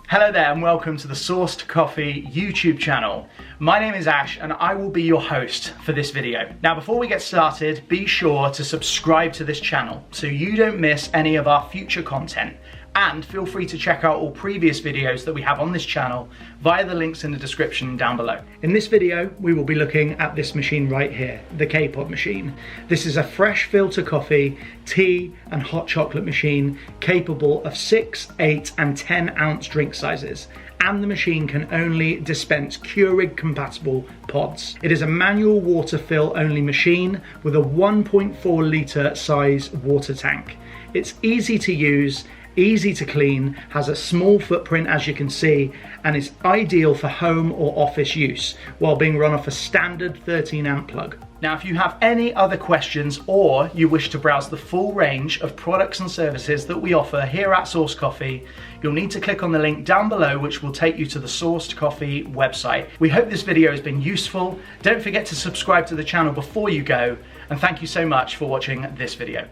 Hello there and welcome to the Sourced Coffee YouTube channel. My name is Ash and I will be your host for this video. Now before we get started, be sure to subscribe to this channel so you don't miss any of our future content. And feel free to check out all previous videos that we have on this channel via the links in the description down below. In this video, we will be looking at this machine right here, the KPod machine. This is a fresh filter coffee, tea and hot chocolate machine capable of 6, 8 and 10 ounce drink sizes. And the machine can only dispense Keurig compatible pods. It is a manual water fill only machine with a 1.4 litre size water tank. It's easy to use, easy to clean, has a small footprint as you can see, and is ideal for home or office use while being run off a standard 13 amp plug. Now if you have any other questions or you wish to browse the full range of products and services that we offer here at Sourced Coffee, you'll need to click on the link down below which will take you to the Sourced Coffee website. We hope this video has been useful. Don't forget to subscribe to the channel before you go, and thank you so much for watching this video.